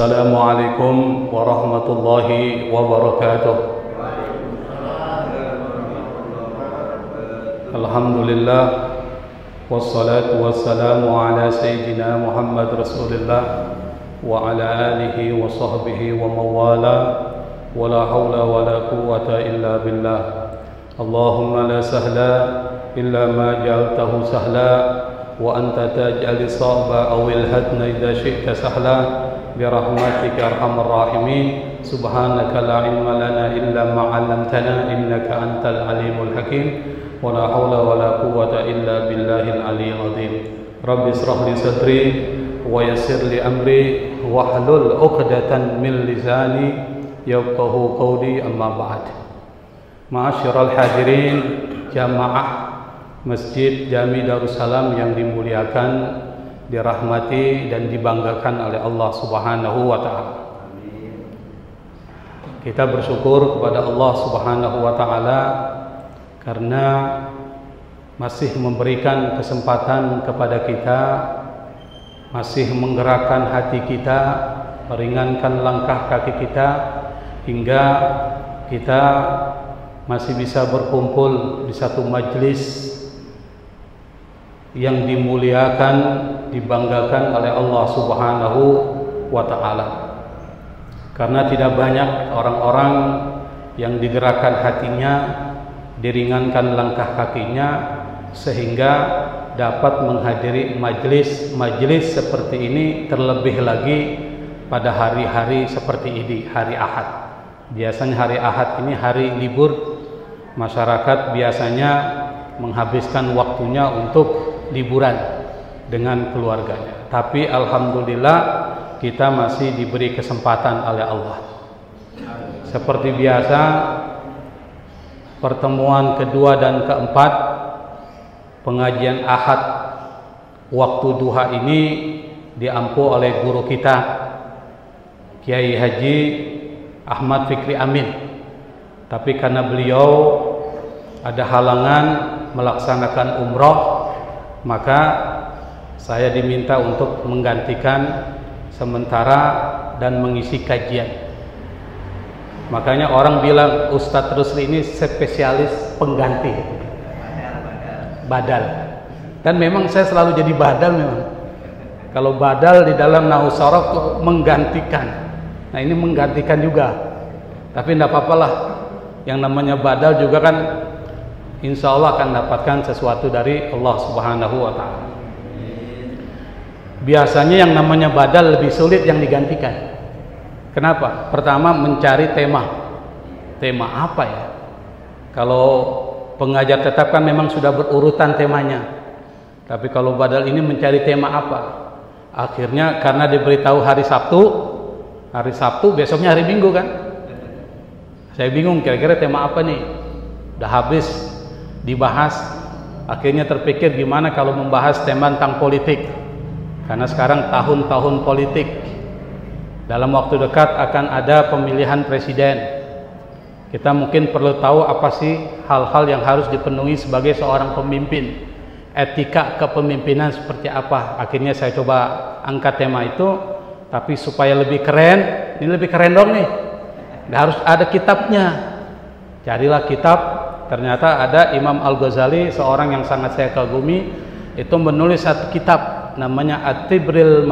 Assalamualaikum warahmatullahi wabarakatuh. Alhamdulillah, wassalatu wassalamu ala sayyidina Muhammad Rasulillah wa ala alihi wa sahbihi wa mawala, wa la hawla wa la quwwata illa billah. Allahumma la sahla illa ma ja'altahu sahla, wa anta taj'al as-sa'ba aw al-hadna idza syi'ta sahla, birahmatika arhamar rahimin. Subhanaka la ilma lana illa ma 'allamtana innaka antal alimul hakim, wa la haula wa la quwwata illa billahil aliyyil azim. Rabbi ishrah li sadri wa yassir li amri wahlul 'uqdatan min lisani yafqahu qawli, amma ba'd. Ma'asyiral hadirin jamaah Masjid Jami Darussalam yang dimuliakan, dirahmati dan dibanggakan oleh Allah Subhanahu wa taala. Kita bersyukur kepada Allah Subhanahu wa taala karena masih memberikan kesempatan kepada kita, masih menggerakkan hati kita, meringankan langkah kaki kita, hingga kita masih bisa berkumpul di satu majelis yang dimuliakan, dibanggakan oleh Allah Subhanahu wa taala. Karena tidak banyak orang-orang yang digerakkan hatinya, diringankan langkah kakinya, sehingga dapat menghadiri majelis seperti ini, terlebih lagi pada hari-hari seperti ini, hari Ahad. Biasanya hari Ahad ini hari libur, masyarakat biasanya menghabiskan waktunya untuk liburan dengan keluarganya. Tapi alhamdulillah kita masih diberi kesempatan oleh Allah. Seperti biasa, pertemuan kedua dan keempat pengajian Ahad waktu duha ini diampu oleh guru kita Kiai Haji Ahmad Fikri Amin. Tapi karena beliau ada halangan melaksanakan umroh, maka saya diminta untuk menggantikan sementara dan mengisi kajian. Makanya orang bilang Ustadz Rusli ini spesialis pengganti, badal. Dan memang saya selalu jadi badal memang. Kalau badal di dalam nahwu sharaf itu menggantikan. Nah ini menggantikan juga. Tapi tidak apa-apalah. Yang namanya badal juga kan insya Allah akan dapatkan sesuatu dari Allah Subhanahu wa ta'ala. Biasanya yang namanya badal lebih sulit yang digantikan. Kenapa? Pertama mencari tema. Tema apa ya? Kalau pengajar tetap kan memang sudah berurutan temanya. Tapi kalau badal ini mencari tema apa? Akhirnya karena diberitahu hari Sabtu besoknya hari Minggu kan? Saya bingung kira-kira tema apa nih? Udah habis dibahas, akhirnya terpikir gimana kalau membahas tema tentang politik, karena sekarang tahun-tahun politik. Dalam waktu dekat akan ada pemilihan presiden. Kita mungkin perlu tahu apa sih hal-hal yang harus dipenuhi sebagai seorang pemimpin, etika kepemimpinan seperti apa. Akhirnya saya coba angkat tema itu, tapi supaya lebih keren, ini lebih keren dong nih, harus ada kitabnya. Carilah kitab. Ternyata ada Imam Al-Ghazali, seorang yang sangat saya kagumi, itu menulis satu kitab namanya At-Tibrul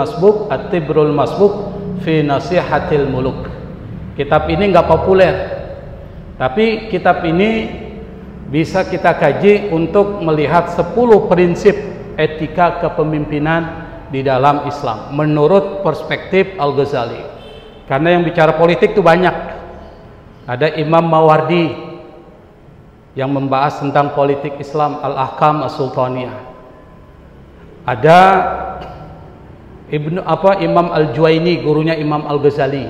Masbuk fi Nasihatil Muluk. Kitab ini nggak populer, tapi kitab ini bisa kita kaji untuk melihat 10 prinsip etika kepemimpinan di dalam Islam menurut perspektif Al-Ghazali. Karena yang bicara politik itu banyak. Ada Imam Mawardi yang membahas tentang politik Islam, Al-Ahkam As-Sultaniyah. Ada Imam Al-Juwaini, gurunya Imam Al-Ghazali.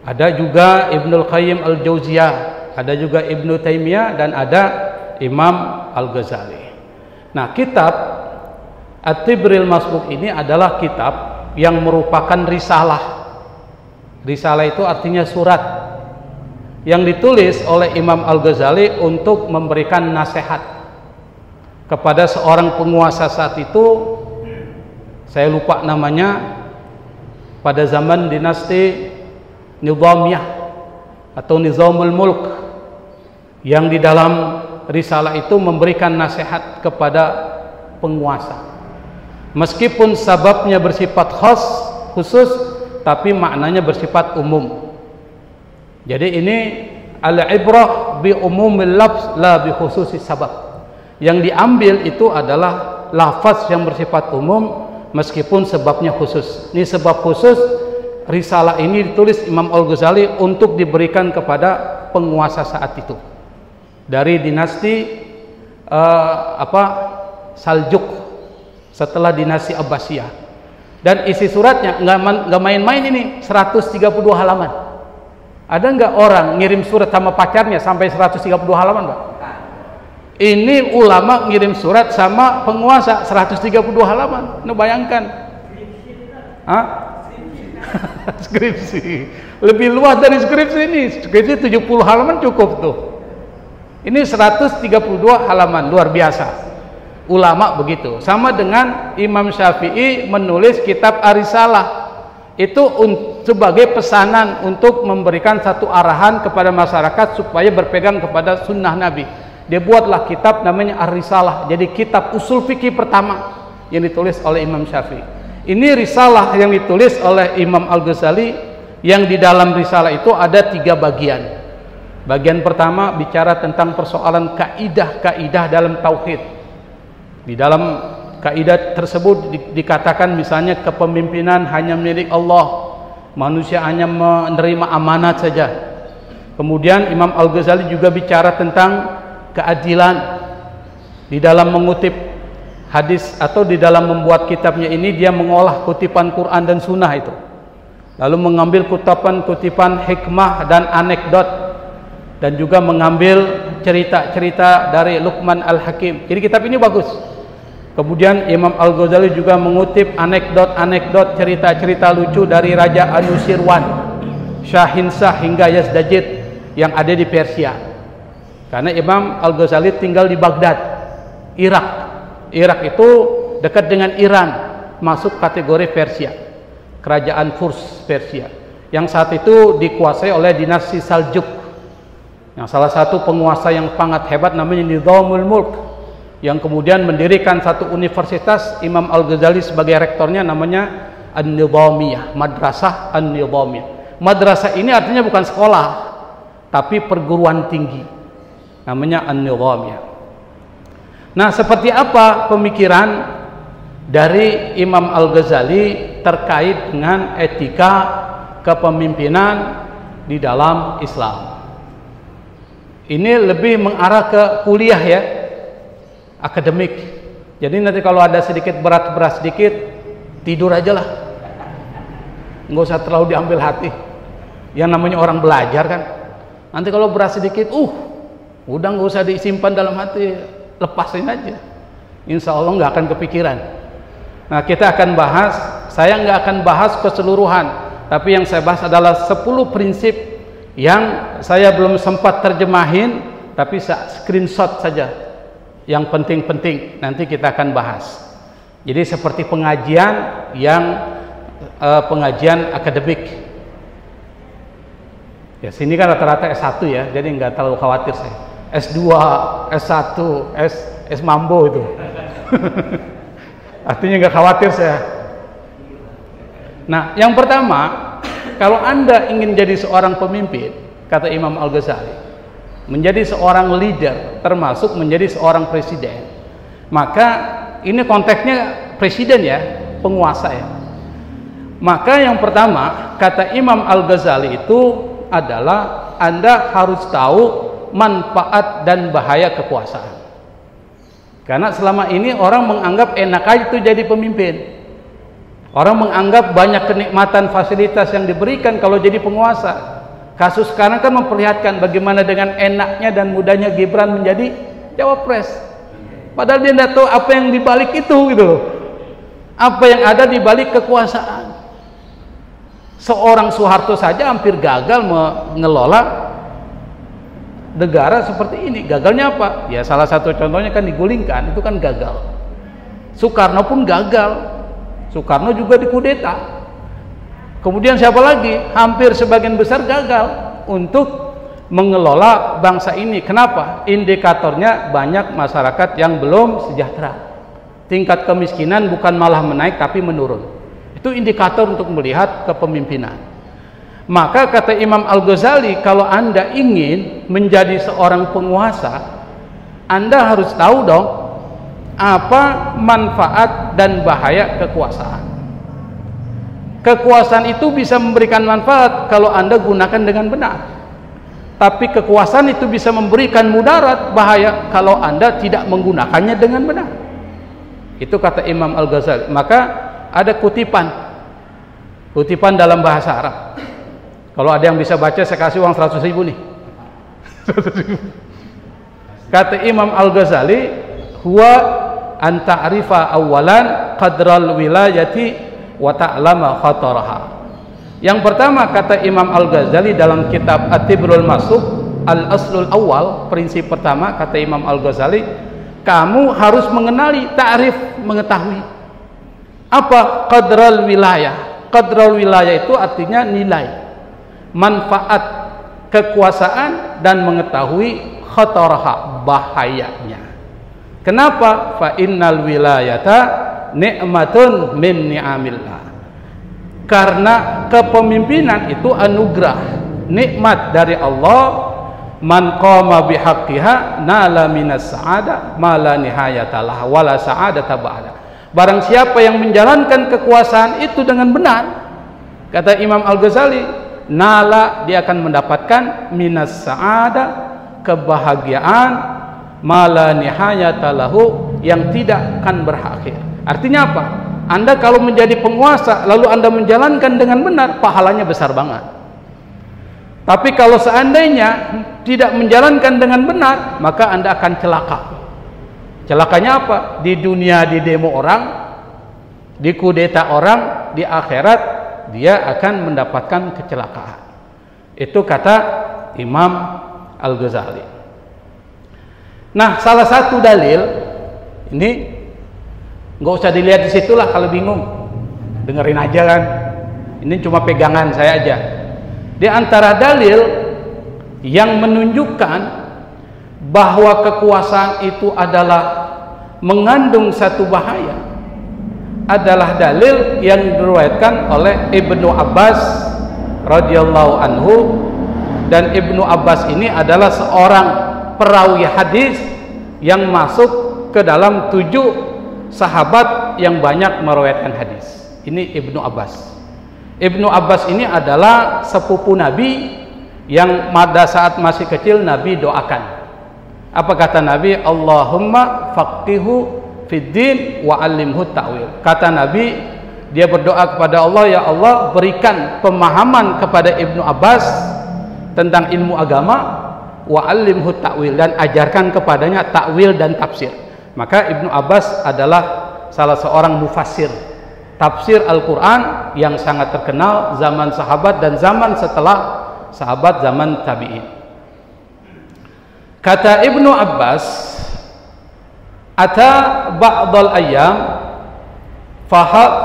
Ada juga Ibnul Qayyim Al-Jauziyah, ada juga Ibnu Taimiyah, dan ada Imam Al-Ghazali. Nah, kitab At-Tibrul Masbuk ini adalah kitab yang merupakan risalah. Risalah itu artinya surat yang ditulis oleh Imam Al-Ghazali untuk memberikan nasihat kepada seorang penguasa saat itu. Saya lupa namanya, pada zaman dinasti Nizamiyah atau Nizamul Mulk, yang di dalam risalah itu memberikan nasihat kepada penguasa. Meskipun sababnya bersifat khusus, tapi maknanya bersifat umum. Jadi ini al-ibrah bi umumil lafz la bi khususis sabab. Yang diambil itu adalah lafaz yang bersifat umum meskipun sebabnya khusus. Ini sebab khusus. Risalah ini ditulis Imam Al-Ghazali untuk diberikan kepada penguasa saat itu dari dinasti Saljuk setelah dinasti Abbasiyah. Dan isi suratnya nggak main-main, ini 132 halaman. Ada nggak orang ngirim surat sama pacarnya sampai 132 halaman, Pak? Ini ulama ngirim surat sama penguasa 132 halaman. Nah, bayangkan. Hah? Skripsi. Lebih luas dari skripsi ini. Skripsi 70 halaman cukup tuh. Ini 132 halaman, luar biasa. Ulama begitu. Sama dengan Imam Syafi'i menulis kitab Ar-Risalah. Itu sebagai pesanan untuk memberikan satu arahan kepada masyarakat supaya berpegang kepada sunnah Nabi. Dia buatlah kitab namanya Ar-Risalah. Jadi kitab usul fikih pertama yang ditulis oleh Imam Syafi'i. Ini risalah yang ditulis oleh Imam Al-Ghazali, yang di dalam risalah itu ada 3 bagian. Bagian pertama bicara tentang persoalan kaidah-kaidah dalam tauhid. Di dalam kaidah tersebut dikatakan misalnya kepemimpinan hanya milik Allah, manusia hanya menerima amanat saja. Kemudian Imam Al-Ghazali juga bicara tentang keadilan di dalam mengutip hadis, atau di dalam membuat kitabnya ini dia mengolah kutipan Quran dan Sunnah itu, lalu mengambil kutipan hikmah dan anekdot, dan juga mengambil cerita-cerita dari Luqman Al-Hakim. Jadi kitab ini bagus. Kemudian Imam Al-Ghazali juga mengutip anekdot-anekdot, cerita-cerita lucu dari Raja Anusirwan, Syahinsah hingga Yazdajid yang ada di Persia. Karena Imam Al-Ghazali tinggal di Baghdad, Irak. Irak itu dekat dengan Iran, masuk kategori Persia, kerajaan Furs Persia, yang saat itu dikuasai oleh dinasti Saljuk. Yang salah satu penguasa yang sangat hebat namanya Nizamul Mulk, yang kemudian mendirikan satu universitas, Imam Al-Ghazali sebagai rektornya, namanya An-Nizamiyah, Madrasah An-Nizamiyah. Madrasah ini artinya bukan sekolah, tapi perguruan tinggi, namanya An-Nizamiyah. Nah, seperti apa pemikiran dari Imam Al-Ghazali terkait dengan etika kepemimpinan di dalam Islam? Ini lebih mengarah ke kuliah ya, akademik. Jadi nanti kalau ada sedikit berat sedikit, tidur aja lah, nggak usah terlalu diambil hati. Yang namanya orang belajar kan, nanti kalau berat sedikit, udah nggak usah disimpan dalam hati, lepasin aja, insya Allah nggak akan kepikiran. Nah, kita akan bahas, saya nggak akan bahas keseluruhan, tapi yang saya bahas adalah 10 prinsip yang saya belum sempat terjemahin, tapi screenshot saja yang penting-penting, nanti kita akan bahas. Jadi seperti pengajian yang pengajian akademik ya, sini kan rata-rata S1 ya, jadi nggak terlalu khawatir saya. S2, S1, S mambo itu. Artinya nggak khawatir saya. Nah, yang pertama, kalau Anda ingin jadi seorang pemimpin, kata Imam Al-Ghazali, menjadi seorang leader, termasuk menjadi seorang presiden, maka ini konteksnya presiden ya, penguasa ya. Maka yang pertama, kata Imam Al-Ghazali itu adalah Anda harus tahu manfaat dan bahaya kekuasaan. Karena selama ini orang menganggap enak aja itu jadi pemimpin. Orang menganggap banyak kenikmatan fasilitas yang diberikan kalau jadi penguasa. Kasus sekarang kan memperlihatkan bagaimana dengan enaknya dan mudahnya Gibran menjadi cawapres. Padahal dia tidak tahu apa yang dibalik itu gitu loh. Apa yang ada di balik kekuasaan. Seorang Soeharto saja hampir gagal mengelola negara seperti ini. Gagalnya apa? Ya salah satu contohnya kan digulingkan, itu kan gagal. Soekarno pun gagal. Soekarno juga dikudeta. Kemudian siapa lagi? Hampir sebagian besar gagal untuk mengelola bangsa ini. Kenapa? Indikatornya banyak masyarakat yang belum sejahtera. Tingkat kemiskinan bukan malah menaik tapi menurun. Itu indikator untuk melihat kepemimpinan. Maka kata Imam Al-Ghazali, kalau Anda ingin menjadi seorang penguasa, Anda harus tahu dong apa manfaat dan bahaya kekuasaan. Kekuasaan itu bisa memberikan manfaat kalau Anda gunakan dengan benar. Tapi kekuasaan itu bisa memberikan mudarat, bahaya kalau Anda tidak menggunakannya dengan benar. Itu kata Imam Al-Ghazali. Maka ada kutipan dalam bahasa Arab. Kalau ada yang bisa baca, saya kasih uang 100.000 nih. 100.000. Kata Imam Al-Ghazali, huwa an ta'rifa awalan qadral wilayati wa ta'lama khataraha. Yang pertama, kata Imam Al-Ghazali dalam kitab At-Tibrul Masuk, al-aslul awal, prinsip pertama kata Imam Al-Ghazali, kamu harus mengenali, ta'rif, mengetahui apa qadral wilayah. Qadral wilayah itu artinya nilai, manfaat kekuasaan, dan mengetahui khataraha, bahayanya. Kenapa? Fa innal wilayata ni'matun min ni'amillah. Karena kepemimpinan itu anugerah, nikmat dari Allah. Man qama bihaqqiha nala minas sa'ada ma la nihayatalah wa la sa'adata ba'da. Barang siapa yang menjalankan kekuasaan itu dengan benar, kata Imam Al-Ghazali, nala, dia akan mendapatkan minas sa'ada, kebahagiaan, ma la nihayatalahu, yang tidak akan berakhir. Artinya apa? Anda kalau menjadi penguasa lalu Anda menjalankan dengan benar, pahalanya besar banget. Tapi kalau seandainya tidak menjalankan dengan benar, maka Anda akan celaka. Celakanya apa? Di dunia di demo orang, di kudeta orang, di akhirat dia akan mendapatkan kecelakaan. Itu kata Imam Al-Ghazali. Nah, salah satu dalil ini nggak usah dilihat di situlah kalau bingung, dengerin aja kan. Ini cuma pegangan saya aja. Di antara dalil yang menunjukkan bahwa kekuasaan itu adalah mengandung satu bahaya adalah dalil yang diriwayatkan oleh Ibnu Abbas radhiyallahu anhu. Dan Ibnu Abbas ini adalah seorang perawi hadis yang masuk ke dalam 7 sahabat yang banyak meriwayatkan hadis. Ini Ibnu Abbas. Ibnu Abbas ini adalah sepupu Nabi yang pada saat masih kecil Nabi doakan. Apa kata Nabi? Allahumma faqihu fid din wa 'allimhu ta'wil. Kata Nabi, dia berdoa kepada Allah, ya Allah, berikan pemahaman kepada Ibnu Abbas tentang ilmu agama, wa 'allimhu ta'wil, dan ajarkan kepadanya ta'wil dan tafsir. Maka Ibnu Abbas adalah salah seorang mufassir tafsir Al-Quran yang sangat terkenal zaman sahabat dan zaman setelah sahabat, zaman tabi'in. Kata Ibnu Abbas, ata ba'dal ayyam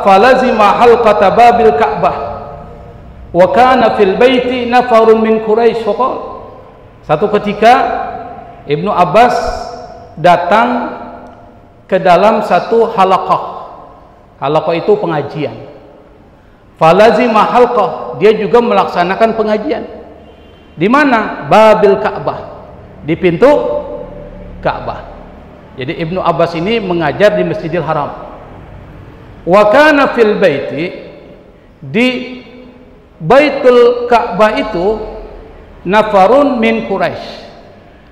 falazima halqata babil Ka'bah wa kana fil baiti nafarun min Quraisy faqala. Satu ketika Ibnu Abbas datang ke dalam satu halaqah. Halaqah itu pengajian. Falazima halqah, dia juga melaksanakan pengajian. Di mana? Babil Ka'bah, di pintu Ka'bah. Jadi Ibnu Abbas ini mengajar di Masjidil Haram. Wa kana fil baiti, di Baitul Ka'bah itu nafarun min Quraisy.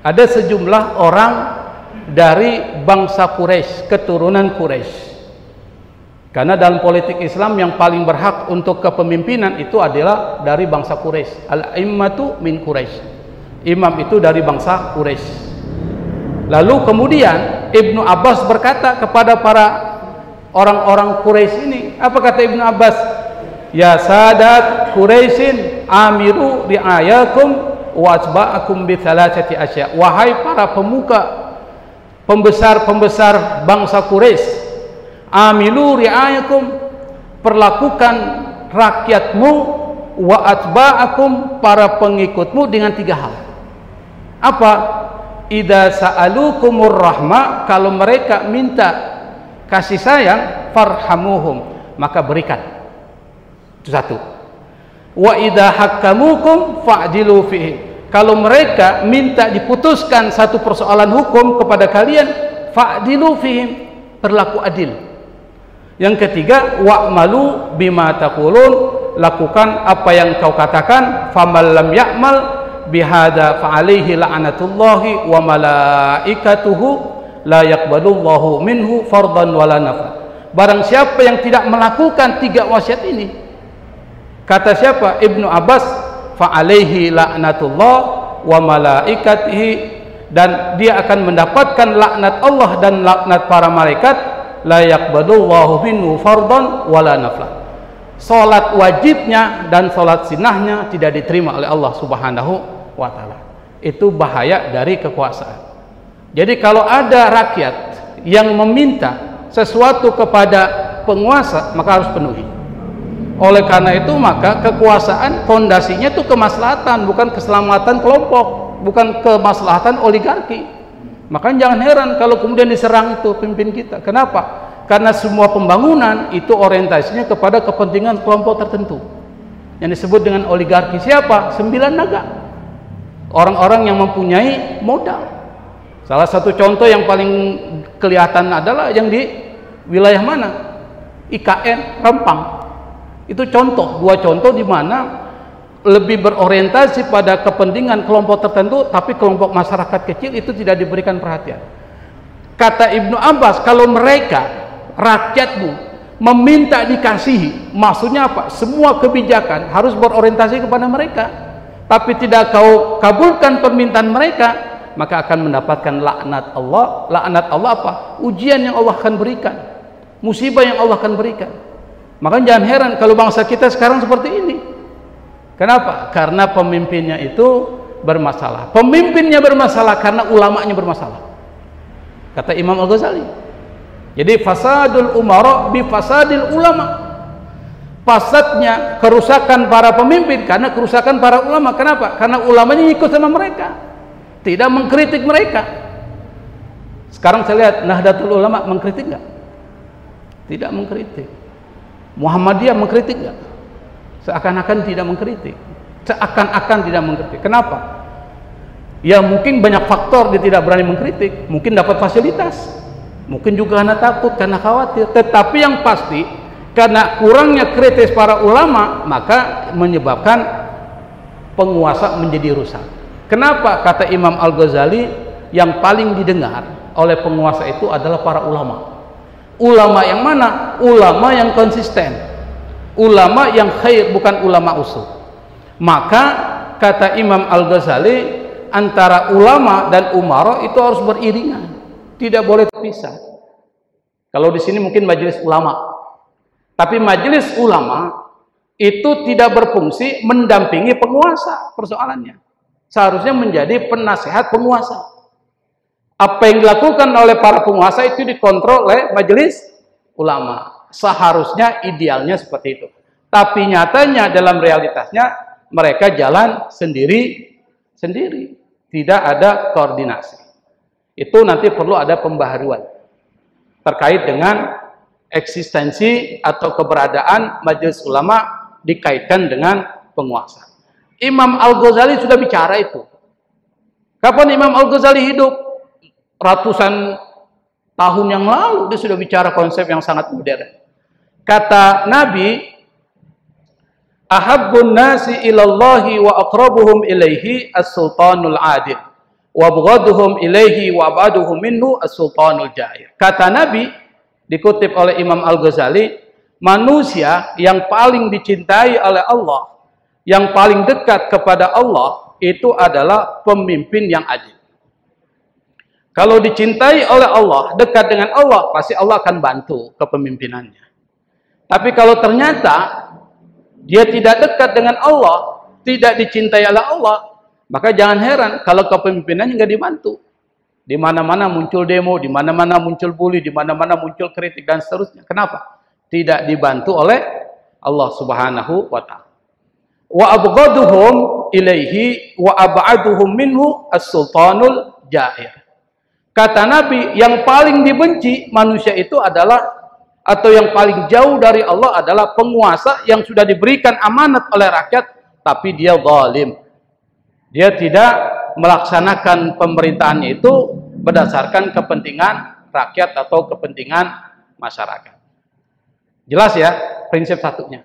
Ada sejumlah orang dari bangsa Quraisy, keturunan Quraisy. Karena dalam politik Islam yang paling berhak untuk kepemimpinan itu adalah dari bangsa Quraisy. Al-immatu min Quraisy. Imam itu dari bangsa Quraisy. Lalu kemudian Ibnu Abbas berkata kepada para orang-orang Quraisy ini, apa kata Ibnu Abbas? Ya sadat Quraisyin amiru ri'ayakum wa asba'akum bi thalathati asya. Wahai para pemuka, pembesar-pembesar bangsa Quraisy, amilu ri'ayakum, perlakukan rakyatmu wa atba'akum, para pengikutmu, dengan 3 hal. Apa? Idza sa'alukumur rahmah, kalau mereka minta kasih sayang, farhamuhum, maka berikan. Itu 1. Wa idza hakkamukum fa'dilu fihi, kalau mereka minta diputuskan satu persoalan hukum kepada kalian, fa'dilu fihim, berlaku adil. Yang ketiga, wa'malu bima taqulun, lakukan apa yang kau katakan. Faman lam ya'mal bihadza fa'alaihi la'natullahi wa malaikatuhu la yaqbalullahu minhu fardan wala nafla. Barang siapa yang tidak melakukan 3 wasiat ini, kata siapa? Ibnu Abbas, fa'alaihi la'natullah wa malaikatihi, dan dia akan mendapatkan laknat Allah dan laknat para malaikat. La yaqbalullahu minhu fardan wala nafla. Salat wajibnya dan salat sunnahnya tidak diterima oleh Allah Subhanahu wa taala. Itu bahaya dari kekuasaan. Jadi kalau ada rakyat yang meminta sesuatu kepada penguasa, maka harus penuhi. Oleh karena itu, maka kekuasaan fondasinya itu kemaslahatan, bukan keselamatan kelompok, bukan kemaslahatan oligarki. Maka jangan heran kalau kemudian diserang itu pemimpin kita. Kenapa? Karena semua pembangunan itu orientasinya kepada kepentingan kelompok tertentu yang disebut dengan oligarki. Siapa? 9 naga, orang-orang yang mempunyai modal. Salah satu contoh yang paling kelihatan adalah yang di wilayah mana? IKN Rempang. Itu contoh, 2 contoh di mana lebih berorientasi pada kepentingan kelompok tertentu, tapi kelompok masyarakat kecil itu tidak diberikan perhatian. Kata Ibnu Abbas, kalau mereka, rakyatmu, meminta dikasihi, maksudnya apa? Semua kebijakan harus berorientasi kepada mereka, tapi tidak kau kabulkan permintaan mereka, maka akan mendapatkan laknat Allah. Laknat Allah apa? Ujian yang Allah akan berikan, musibah yang Allah akan berikan. Maka jangan heran kalau bangsa kita sekarang seperti ini. Kenapa? Karena pemimpinnya itu bermasalah. Pemimpinnya bermasalah karena ulamanya bermasalah, kata Imam Al-Ghazali. Jadi fasadul umara bi fasadil ulama. Fasadnya, kerusakan para pemimpin karena kerusakan para ulama. Kenapa? Karena ulamanya ikut sama mereka, tidak mengkritik mereka. Sekarang saya lihat Nahdlatul Ulama mengkritik nggak? Tidak mengkritik. Muhammadiyah mengkritik nggak? Seakan-akan tidak mengkritik. Seakan-akan tidak mengkritik. Kenapa? Ya mungkin banyak faktor dia tidak berani mengkritik. Mungkin dapat fasilitas, mungkin juga karena takut, karena khawatir. Tetapi yang pasti, karena kurangnya kritis para ulama, maka menyebabkan penguasa menjadi rusak. Kenapa? Kata Imam Al-Ghazali, yang paling didengar oleh penguasa itu adalah para ulama. Ulama yang mana? Ulama yang konsisten, ulama yang khair, bukan ulama usul. Maka kata Imam Al-Ghazali, antara ulama dan umara itu harus beriringan, tidak boleh terpisah. Kalau di sini mungkin majelis ulama, tapi majelis ulama itu tidak berfungsi mendampingi penguasa. Persoalannya seharusnya menjadi penasehat penguasa. Apa yang dilakukan oleh para penguasa itu dikontrol oleh majelis ulama. Seharusnya idealnya seperti itu. Tapi nyatanya dalam realitasnya mereka jalan sendiri-sendiri. Tidak ada koordinasi. Itu nanti perlu ada pembaharuan terkait dengan eksistensi atau keberadaan majelis ulama dikaitkan dengan penguasa. Imam Al-Ghazali sudah bicara itu. Kapan Imam Al-Ghazali hidup? Ratusan tahun yang lalu dia sudah bicara konsep yang sangat modern. Kata Nabi, ahabbun nasi ilallahi wa aqrabuhum ilaihi as-sultanul adil wa abghaduhum ilaihi wa abaduhum minhu as-sultanul jair. Kata Nabi, dikutip oleh Imam Al-Ghazali, manusia yang paling dicintai oleh Allah, yang paling dekat kepada Allah, itu adalah pemimpin yang adil. Kalau dicintai oleh Allah, dekat dengan Allah, pasti Allah akan bantu kepemimpinannya. Tapi kalau ternyata dia tidak dekat dengan Allah, tidak dicintai oleh Allah, maka jangan heran kalau kepemimpinannya nggak dibantu. Di mana-mana muncul demo, di mana-mana muncul bully, di mana-mana muncul kritik dan seterusnya. Kenapa? Tidak dibantu oleh Allah Subhanahu wa taala. Wa abghaduhum ilaihi wa ab'aduhum minhu as-sultanul ja'ir. Kata Nabi, yang paling dibenci manusia itu adalah, atau yang paling jauh dari Allah adalah penguasa yang sudah diberikan amanat oleh rakyat tapi dia zalim. Dia tidak melaksanakan pemerintahannya itu berdasarkan kepentingan rakyat atau kepentingan masyarakat. Jelas ya prinsip satunya.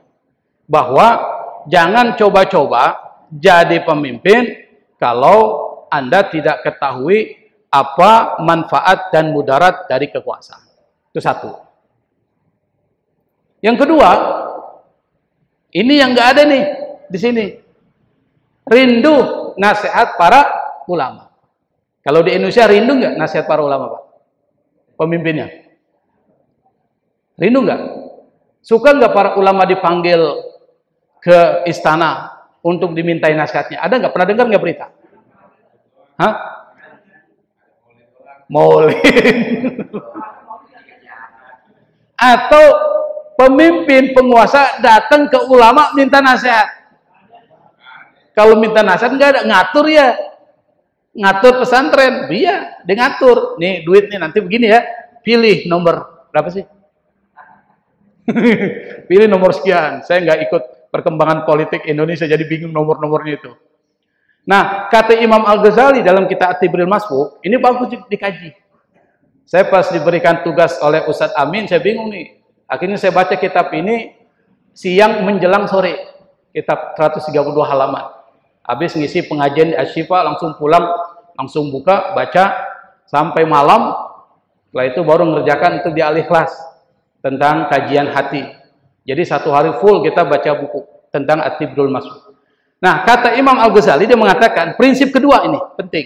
Bahwa jangan coba-coba jadi pemimpin kalau Anda tidak ketahui apa manfaat dan mudarat dari kekuasaan. Itu satu. Yang kedua, ini yang nggak ada nih di sini. Rindu nasihat para ulama. Kalau di Indonesia rindu nggak nasihat para ulama, Pak? Pemimpinnya. Rindu nggak? Suka nggak para ulama dipanggil ke istana untuk dimintai nasihatnya? Ada nggak? Pernah dengar nggak berita? Hah? Maulid. Atau pemimpin penguasa datang ke ulama minta nasihat. Kalau minta nasihat nggak ada, ngatur ya. Ngatur pesantren, iya, dia ngatur. Nih duit nih nanti begini ya. Pilih nomor berapa sih? Pilih nomor sekian. Saya nggak ikut perkembangan politik Indonesia jadi bingung nomor-nomornya itu. Nah, kata Imam Al-Ghazali dalam kitab At-Tibril Masfuh, ini bagus dikaji. Saya pas diberikan tugas oleh Ustadz Amin, saya bingung nih. Akhirnya saya baca kitab ini siang menjelang sore. Kitab 132 halaman. Habis ngisi pengajian di Asyifa, langsung pulang, langsung buka, baca sampai malam. Setelah itu baru mengerjakan itu di Al-Ikhlas tentang kajian hati. Jadi satu hari full kita baca buku tentang At-Tibrul Masfuh. Nah, kata Imam Al-Ghazali dia mengatakan prinsip kedua ini penting.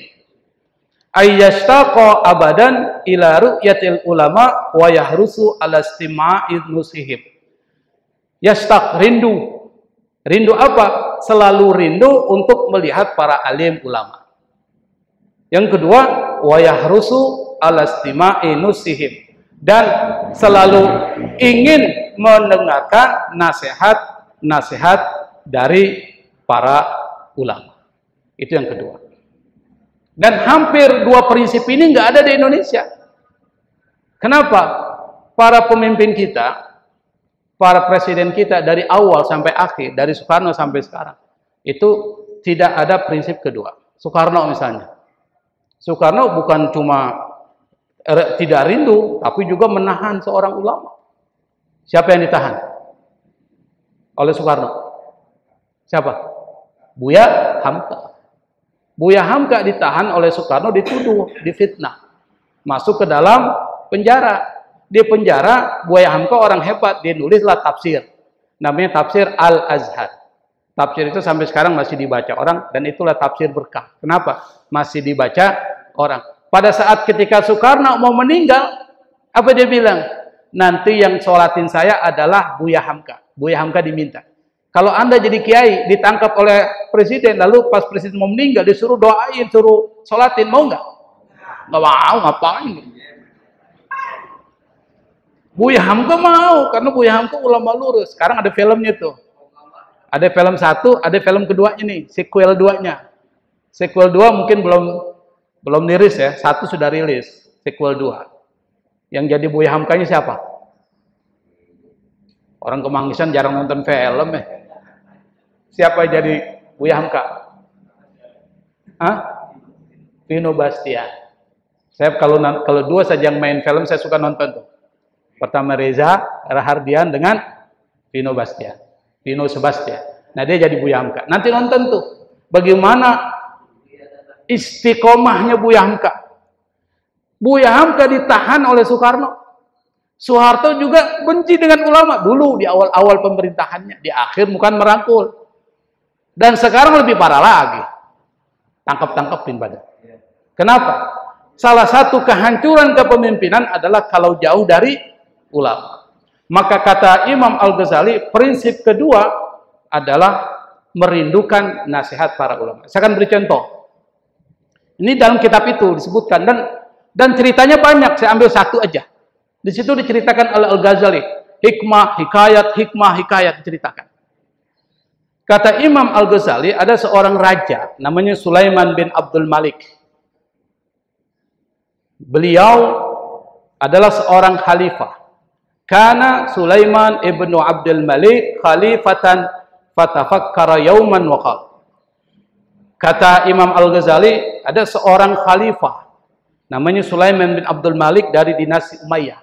Ayyashtaqa abadan ila ru'yatil ulama wa yahrusu ala istima'id nusihim. Yashtaq, rindu. Rindu apa? Selalu rindu untuk melihat para alim ulama. Yang kedua, wa yahrusu ala istima'i nusihim. Dan selalu ingin mendengarkan nasihat-nasihat dari para ulama. Itu yang kedua. Dan hampir dua prinsip ini nggak ada di Indonesia. Kenapa? Para pemimpin kita, para presiden kita dari awal sampai akhir, dari Soekarno sampai sekarang, itu tidak ada prinsip kedua. Soekarno misalnya. Soekarno bukan cuma tidak rindu, tapi juga menahan seorang ulama. Siapa yang ditahan? Oleh Soekarno. Siapa? Buya Hamka. Buya Hamka ditahan oleh Soekarno, dituduh, difitnah. Masuk ke dalam penjara. Di penjara, Buya Hamka orang hebat, dia nulislah tafsir. Namanya tafsir Al-Azhar. Tafsir itu sampai sekarang masih dibaca orang, dan itulah tafsir berkah. Kenapa? Masih dibaca orang. Pada saat ketika Soekarno mau meninggal, apa dia bilang? Nanti yang sholatin saya adalah Buya Hamka. Buya Hamka diminta. Kalau Anda jadi kiai, ditangkap oleh presiden, lalu pas presiden mau meninggal, disuruh doain, suruh sholatin, mau nggak? Nggak mau, ngapain? Buya Hamka mau, karena Buya Hamka ulama lurus. Sekarang ada filmnya tuh. Ada film 1, ada film keduanya nih, sequel 2-nya. Sequel 2 mungkin belum rilis ya, 1 sudah rilis, sequel 2. Yang jadi Buya Hamkanya siapa? Orang Kemanggisan jarang nonton film ya. Siapa yang jadi Buya Hamka? Hah? Vino Bastian. Saya kalau dua saja yang main film saya suka nonton tuh. Pertama Reza Rahardian dengan Vino Sebastian. Nah dia jadi Buya Hamka. Nanti nonton tuh bagaimana istiqomahnya Buya Hamka. Buya Hamka ditahan oleh Soekarno. Soeharto juga benci dengan ulama dulu di awal-awal pemerintahannya. Di akhir bukan merangkul. Dan sekarang lebih parah lagi. Tangkap-tangkapin badan. Kenapa? Salah satu kehancuran kepemimpinan adalah kalau jauh dari ulama. Maka kata Imam Al-Ghazali, prinsip kedua adalah merindukan nasihat para ulama. Saya akan beri contoh. Ini dalam kitab itu disebutkan dan ceritanya banyak. Saya ambil satu aja. Di situ diceritakan oleh Al-Ghazali hikmah, hikayat diceritakan. Kata Imam Al-Ghazali, ada seorang raja namanya Sulaiman bin Abdul Malik. Beliau adalah seorang khalifah. Kana Sulaiman ibnu Abdul Malik khalifatan fatafakkara yauman wa qala. Kata Imam Al-Ghazali, ada seorang khalifah namanya Sulaiman bin Abdul Malik dari dinasti Umayyah.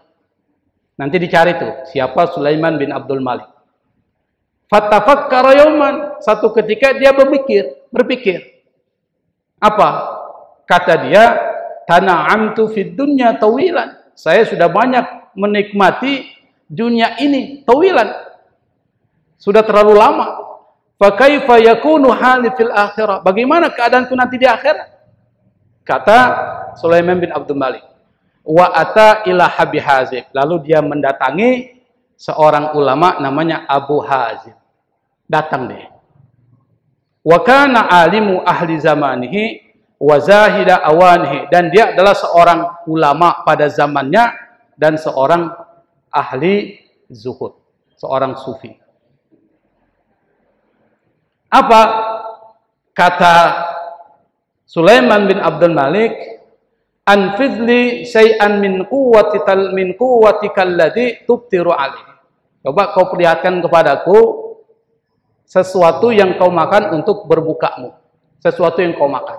Nanti dicari tuh siapa Sulaiman bin Abdul Malik. Fatafakkara yauman, satu ketika dia berpikir. Apa? Kata dia, tana'amtu fid dunya tawilan. Saya sudah banyak menikmati dunia ini tawilan. Sudah terlalu lama. Fa kaifa yakunu hali fil akhirah? Bagaimana keadaanku nanti di akhirat? Kata Sulaiman bin Abdul Malik. Wa ata ila Abi Hazim. Lalu dia mendatangi seorang ulama namanya Abu Hazim. Datang deh. Wa kana alimu ahli zamanihi wa zahida awanihi. Dan dia adalah seorang ulama pada zamannya dan seorang ahli zuhud, seorang sufi. Apa kata Sulaiman bin Abdul Malik? Anfidli syai'an min quwwatikal ladzi tubtiru alaihi. Coba kau perlihatkan kepadaku sesuatu yang kau makan untuk berbukamu. Sesuatu yang kau makan.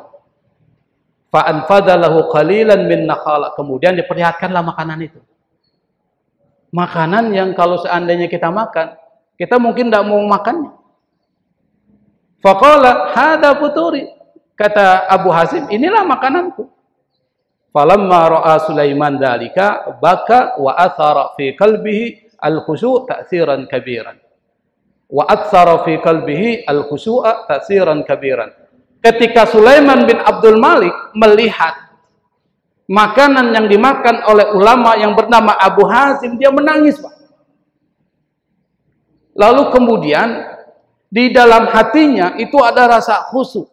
Fa anfadalahu qalilan min nakhala. Kemudian diperlihatkanlah makanan itu. Makanan yang kalau seandainya kita makan, kita mungkin tidak mau makannya. Faqala hadza futuri. Kata Abu Hazim, inilah makananku. Falamma ra'a Sulaiman dzalika baka wa athara fi qalbihi al-khusyu' ta'siran kabiran. Wa athara fi qalbihi al-khusyu' ta'siran kabiran. Ketika Sulaiman bin Abdul Malik melihat makanan yang dimakan oleh ulama yang bernama Abu Hazim, dia menangis, Pak. Lalu kemudian di dalam hatinya itu ada rasa khusyuk.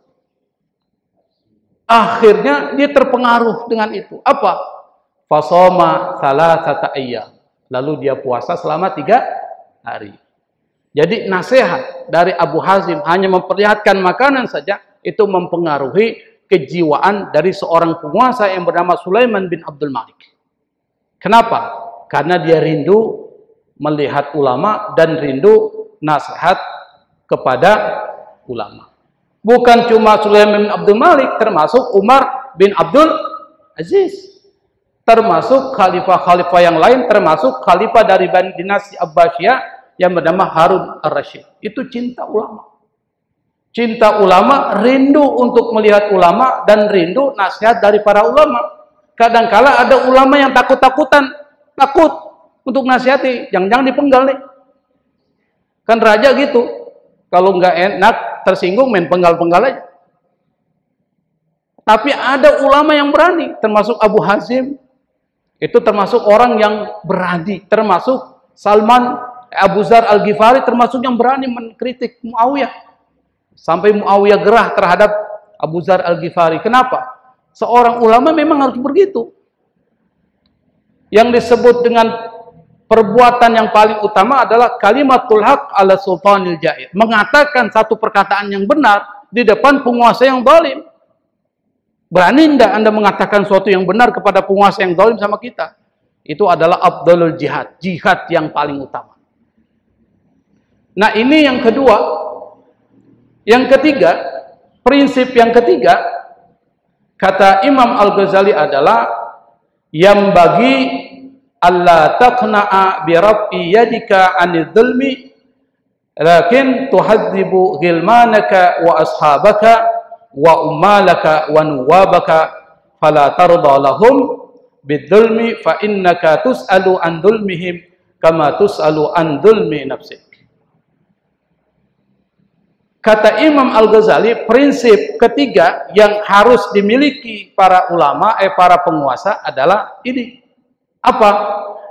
Akhirnya dia terpengaruh dengan itu. Apa? Fasoma salasata ayyam. Lalu dia puasa selama 3 hari. Jadi nasihat dari Abu Hazim hanya memperlihatkan makanan saja, itu mempengaruhi kejiwaan dari seorang penguasa yang bernama Sulaiman bin Abdul Malik. Kenapa? Karena dia rindu melihat ulama dan rindu nasihat kepada ulama. Bukan cuma Sulaiman bin Abdul Malik, termasuk Umar bin Abdul Aziz. Termasuk khalifah-khalifah yang lain, termasuk khalifah dari dinasti Abbasiyah yang bernama Harun ar-Rasyid. Itu cinta ulama. Cinta ulama, rindu untuk melihat ulama, dan rindu nasihat dari para ulama. Kadangkala ada ulama yang takut-takutan, takut untuk nasihati, jangan-jangan dipenggal nih. Kan raja gitu, kalau nggak enak, tersinggung, main penggal-penggal aja. Tapi ada ulama yang berani, termasuk Abu Hazim, itu termasuk orang yang berani, termasuk Salman, Abu Zar Al-Ghifari, termasuk yang berani mengkritik Muawiyah. Sampai Muawiyah gerah terhadap Abu Zar Al-Ghifari. Kenapa? Seorang ulama memang harus begitu. Yang disebut dengan perbuatan yang paling utama adalah kalimatul haq ala sultanil jair. Mengatakan satu perkataan yang benar di depan penguasa yang zalim. Berani tidak Anda mengatakan sesuatu yang benar kepada penguasa yang zalim sama kita? Itu adalah afdalul jihad, jihad yang paling utama. Nah, ini yang kedua. Yang ketiga, prinsip yang ketiga, kata Imam Al-Ghazali adalah yang bagi alla taqna'a bi rafi yadika 'anil dhulmi lakin tuhadzibu ghilmanaka wa ashabaka wa ummalaka wa nuwabaka fala tarda lahum bidzulmi fa innaka tus'alu an dhulmihim kama tus'alu an dhulmi nafsik. Kata Imam Al-Ghazali, prinsip ketiga yang harus dimiliki para ulama, para penguasa adalah ini. Apa?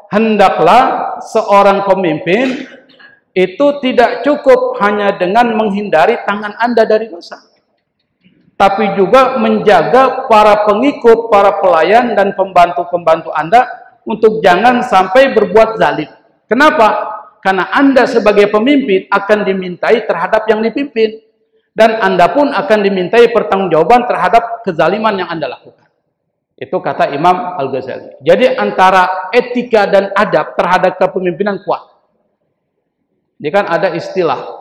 Hendaklah seorang pemimpin itu tidak cukup hanya dengan menghindari tangan Anda dari dosa, tapi juga menjaga para pengikut, para pelayan dan pembantu-pembantu Anda untuk jangan sampai berbuat zalim. Kenapa? Karena Anda sebagai pemimpin akan dimintai terhadap yang dipimpin. Dan Anda pun akan dimintai pertanggungjawaban terhadap kezaliman yang Anda lakukan. Itu kata Imam Al-Ghazali. Jadi antara etika dan adab terhadap kepemimpinan kuat. Ini kan ada istilah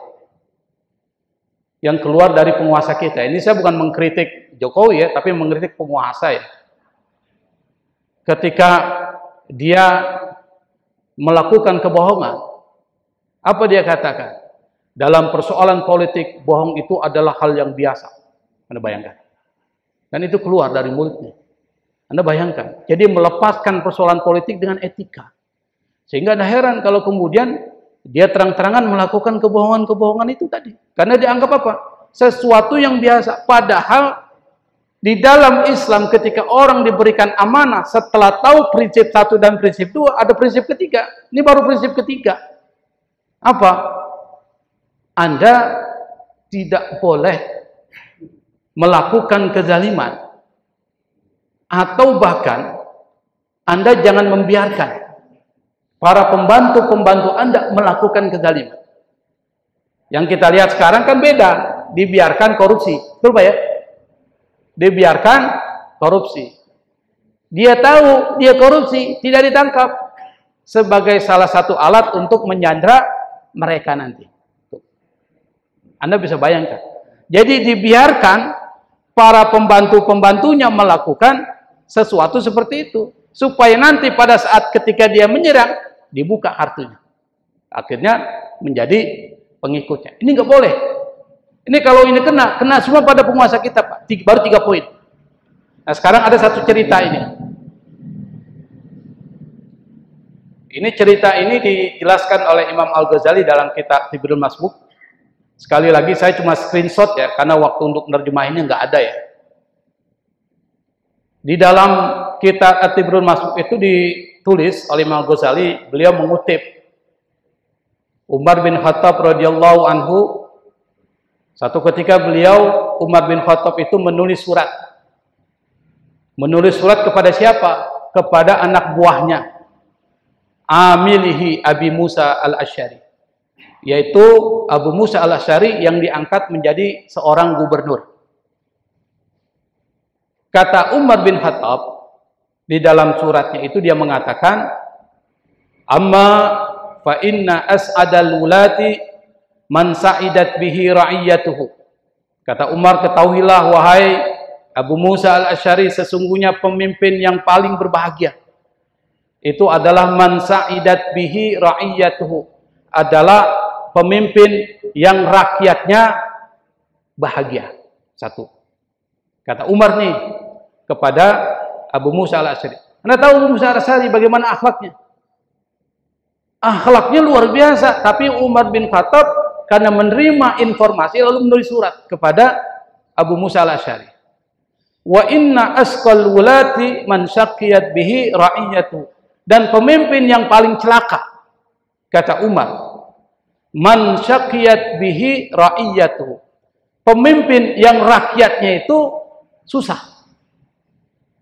yang keluar dari penguasa kita. Ini saya bukan mengkritik Jokowi ya, tapi mengkritik penguasa ya. Ketika dia melakukan kebohongan, apa dia katakan? Dalam persoalan politik, bohong itu adalah hal yang biasa. Anda bayangkan. Dan itu keluar dari mulutnya. Anda bayangkan. Jadi melepaskan persoalan politik dengan etika. Sehingga ada heran kalau kemudian dia terang-terangan melakukan kebohongan-kebohongan itu tadi. Karena dianggap apa? Sesuatu yang biasa. Padahal di dalam Islam ketika orang diberikan amanah setelah tahu prinsip 1 dan prinsip 2, ada prinsip ketiga. Ini baru prinsip ketiga. Apa? Anda tidak boleh melakukan kezaliman. Atau bahkan Anda jangan membiarkan para pembantu-pembantu Anda melakukan kezaliman. Yang kita lihat sekarang kan beda. Dibiarkan korupsi. Betul Pak ya? Dibiarkan korupsi. Dia tahu dia korupsi, tidak ditangkap. Sebagai salah satu alat untuk menyandra mereka nanti. Anda bisa bayangkan. Jadi dibiarkan para pembantu-pembantunya melakukan sesuatu seperti itu. Supaya nanti pada saat ketika dia menyerang, dibuka kartunya. Akhirnya menjadi pengikutnya. Ini nggak boleh. Ini kalau ini kena semua pada penguasa kita Pak. Baru 3 poin. Nah sekarang ada satu cerita ini. Ini cerita ini dijelaskan oleh Imam Al-Ghazali dalam kitab Tibrul Masbuk. Sekali lagi saya cuma screenshot ya, karena waktu untuk menerjemahinnya nggak ada ya. Di dalam kitab At-Tibrul Masbuk itu ditulis oleh Imam Ghazali, beliau mengutip Umar bin Khattab radhiyallahu anhu. Satu ketika beliau, Umar bin Khattab itu menulis surat. Menulis surat kepada siapa? Kepada anak buahnya. Amilihi Abi Musa al-Asy'ari. Yaitu Abu Musa al-Asy'ari yang diangkat menjadi seorang gubernur. Kata Umar bin Khattab di dalam suratnya itu dia mengatakan, amma fa inna as'adal wulati man sa'idat bihi ra'iyatuhu. Kata Umar, ketahuilah wahai Abu Musa al-Asy'ari, sesungguhnya pemimpin yang paling berbahagia itu adalah man sa'idat bihi ra'iyatuhu, adalah pemimpin yang rakyatnya bahagia. Satu. Kata Umar nih kepada Abu Musa al-Asy'ari. Anda tahu Abu Musa al-Asy'ari bagaimana akhlaknya? Akhlaknya luar biasa. Tapi Umar bin Khattab karena menerima informasi lalu menulis surat kepada Abu Musa al-Asy'ari. Wa inna asqal wulati man syaqiyat bihi ra'iyatu. Dan pemimpin yang paling celaka, kata Umar, man syaqiyat bihi ra'iyatu. Pemimpin yang rakyatnya itu susah.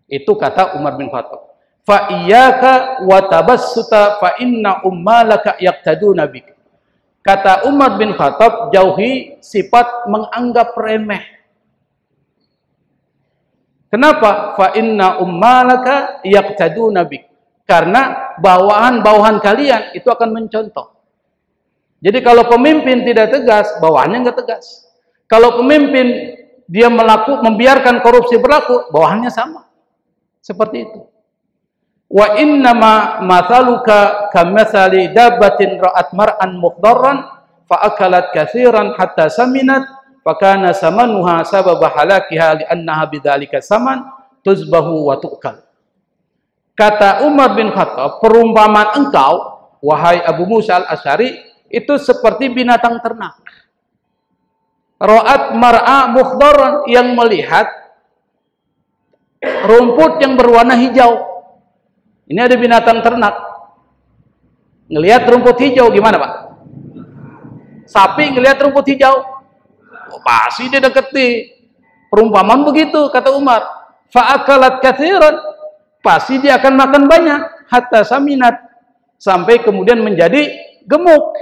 Itu kata Umar bin Khattab. Fa iyyaka wa tabassuta fa inna ummalaka yaqtaduna bik. Kata Umar bin Khattab, jauhi sifat menganggap remeh. Kenapa? Fa inna ummalaka yaqtaduna bik. Karena bawahan-bawahan kalian itu akan mencontoh. Jadi kalau pemimpin tidak tegas, bawahannya nggak tegas. Kalau pemimpin dia membiarkan korupsi berlaku, bawahannya sama. Seperti itu. Wa innama mathaluka kamathali dabbatin ra'at mar'an mukhdarran fa akalat katsiran hatta saminat fa kana samanuha sababa halakiha li'annaha bidzalika saman tuzbahu wa tu'kal. Kata Umar bin Khattab, perumpamaan engkau wahai Abu Musa al-Asy'ari itu seperti binatang ternak. Ra'at mar'a mukhdarran, yang melihat rumput yang berwarna hijau. Ini ada binatang ternak. Ngelihat rumput hijau gimana, Pak? Sapi ngelihat rumput hijau, oh, pasti dia deketi. Perumpamaan begitu kata Umar. Fa akalat katsiran, pasti dia akan makan banyak. Hatta saminat, sampai kemudian menjadi gemuk.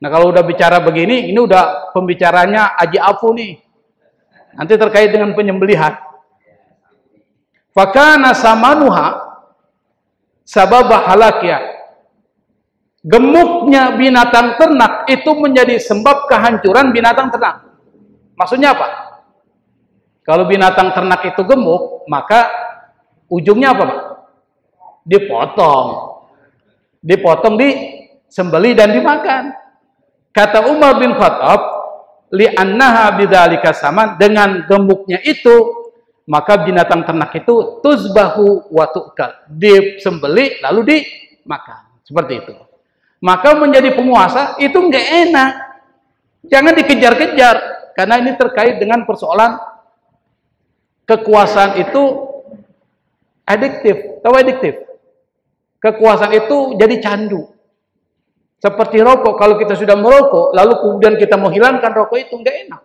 Nah, kalau udah bicara begini, ini udah pembicaranya Aji Afu nih. Nanti terkait dengan penyembelihan. Fakana samanuha sababa halakya. Gemuknya binatang ternak itu menjadi sebab kehancuran binatang ternak. Maksudnya apa? Kalau binatang ternak itu gemuk, maka ujungnya apa, Pak? Dipotong. Dipotong, disembeli dan dimakan. Kata Umar bin Khattab, li'annaha bidzalika saman, dengan gemuknya itu, maka binatang ternak itu tuzbahu wa tu'kal, disembeli lalu dimakan. Seperti itu. Maka menjadi penguasa itu enggak enak. Jangan dikejar-kejar, karena ini terkait dengan persoalan kekuasaan itu adiktif. Tahu adiktif? Kekuasaan itu jadi candu. Seperti rokok, kalau kita sudah merokok, lalu kemudian kita mau hilangkan rokok itu, enggak enak.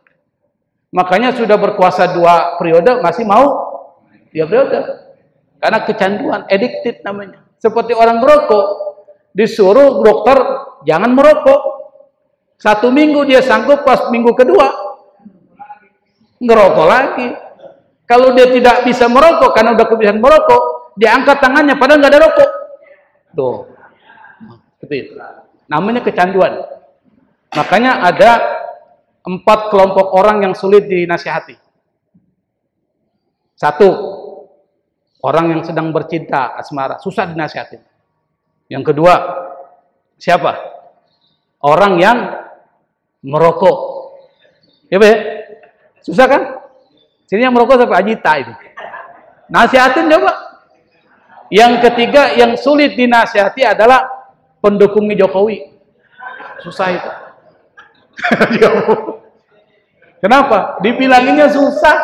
Makanya sudah berkuasa 2 periode, masih mau 3 periode. Karena kecanduan, addicted namanya. Seperti orang merokok, disuruh dokter, jangan merokok. 1 minggu dia sanggup, pas minggu kedua, ngerokok lagi. Kalau dia tidak bisa merokok, karena udah kebiasaan merokok, dia angkat tangannya, padahal nggak ada rokok. Tuh, seperti itu. Namanya kecanduan. Makanya ada 4 kelompok orang yang sulit dinasihati. 1, orang yang sedang bercinta asmara, susah dinasihati. Yang kedua, siapa? Orang yang merokok. Ya, Pak? Susah kan? Sini yang merokok sampai Ajita itu. Nasihatin coba. Yang ketiga yang sulit dinasihati adalah pendukungnya Jokowi. Susah itu. Kenapa? Dibilanginnya susah.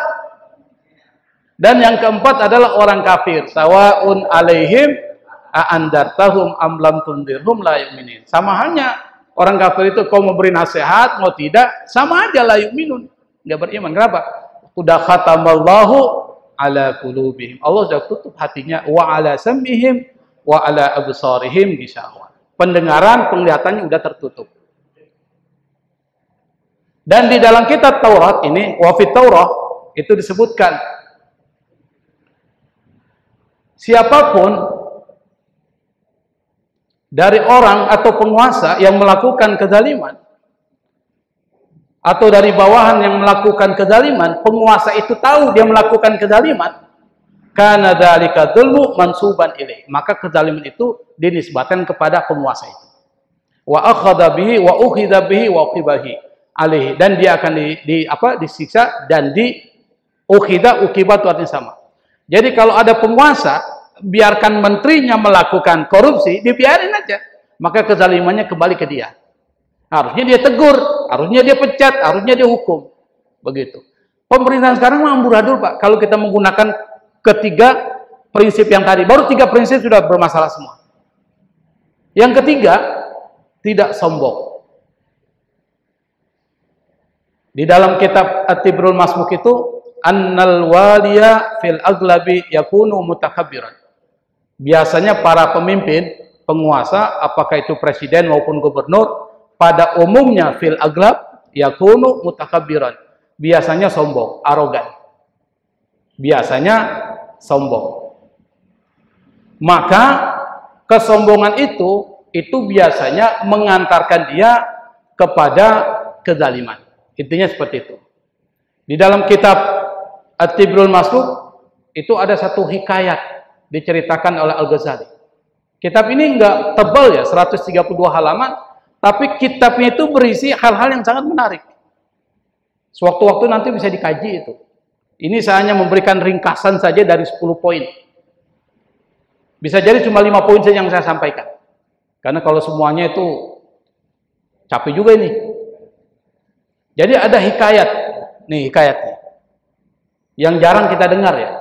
Dan yang keempat adalah orang kafir. Sawaun alaihim a'andartahum am lam tundirhum la yu'minin. Sama halnya orang kafir itu, kau mau beri nasihat mau tidak, sama aja la yu'minun. Enggak beriman. Kenapa? Udah khatamallahu ala qulubihim. Allah sudah tutup hatinya, wa ala sam'ihim wa ala absarihim gishawa. Pendengaran, penglihatannya udah tertutup. Dan di dalam kitab Taurat ini, wa fit Taurah, itu disebutkan siapapun dari orang atau penguasa yang melakukan kezaliman, atau dari bawahan yang melakukan kezaliman, penguasa itu tahu dia melakukan kezaliman, kana dzalika dzulmu mansuban ilaih, maka kezaliman itu dinisbatkan kepada penguasa itu. Wa akhadha bihi wa ukhidha bihi wa uqibahi alaihi, dan dia akan disiksa dan ukhidha uqibat artinya sama. Jadi kalau ada penguasa, biarkan menterinya melakukan korupsi, dibiarin aja, maka kezalimannya kembali ke dia. Harusnya dia tegur, harusnya dia pecat, harusnya dia hukum. Begitu. Pemerintahan sekarang amburadul, Pak. Kalau kita menggunakan ketiga prinsip yang tadi, baru 3 prinsip sudah bermasalah semua. Yang ketiga, tidak sombong. Di dalam kitab At-Tibrul Masmuk itu, annal waliya fil aglabi yakunu mutakabbiran. Biasanya para pemimpin, penguasa, apakah itu presiden maupun gubernur, pada umumnya fil aglab yakunu mutakabbiran. Biasanya sombong, arogan. Biasanya sombong. Maka kesombongan itu biasanya mengantarkan dia kepada kezaliman. Intinya seperti itu. Di dalam kitab At-Tibrul Masmuk itu ada satu hikayat diceritakan oleh Al-Ghazali. Kitab ini enggak tebal ya, 132 halaman. Tapi kitabnya itu berisi hal-hal yang sangat menarik. Sewaktu-waktu nanti bisa dikaji itu. Ini saya hanya memberikan ringkasan saja dari 10 poin. Bisa jadi cuma 5 poin saja yang saya sampaikan. Karena kalau semuanya itu capek juga ini. Jadi ada hikayat. Nih hikayatnya. Yang jarang kita dengar ya.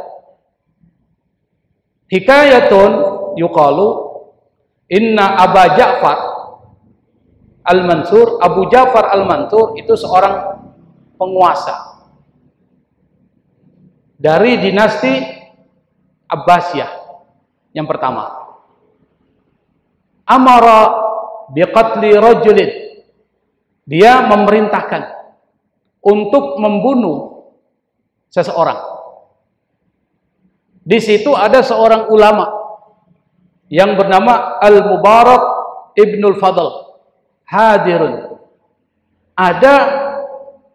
Hikayatun yuqalu inna Aba Ja'far Al-Mansur, Abu Ja'far Al-Mansur itu seorang penguasa dari dinasti Abbasiyah yang pertama. amara biqatli rajulin, dia memerintahkan untuk membunuh seseorang. Di situ ada seorang ulama yang bernama Al-Mubarak Ibnul Fadl hadirun. Ada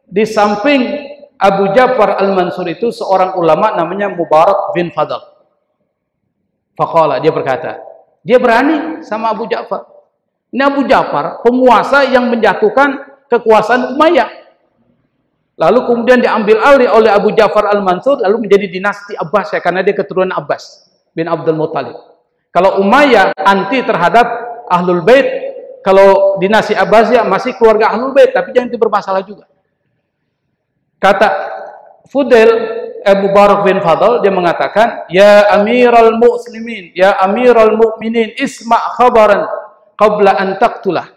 di samping Abu Ja'far Al-Mansur itu seorang ulama namanya Mubarak bin Fadl. Faqala, dia berkata, dia berani sama Abu Ja'far. Ini Abu Ja'far penguasa yang menjatuhkan kekuasaan Umayyah. Lalu kemudian diambil alih oleh Abu Ja'far Al-Mansur, lalu menjadi dinasti Abbas ya, karena dia keturunan Abbas bin Abdul Muttalib. Kalau Umayyah anti terhadap Ahlul Bait, kalau dinasti Abbasiyah masih keluarga Ahlul Bait, tapi jangan itu bermasalah juga. Kata Fudail Mubarak bin Fadl, dia mengatakan, ya Amiral Muslimin, ya Amiral Mukminin, isma' khabaran qabla an taqtulah.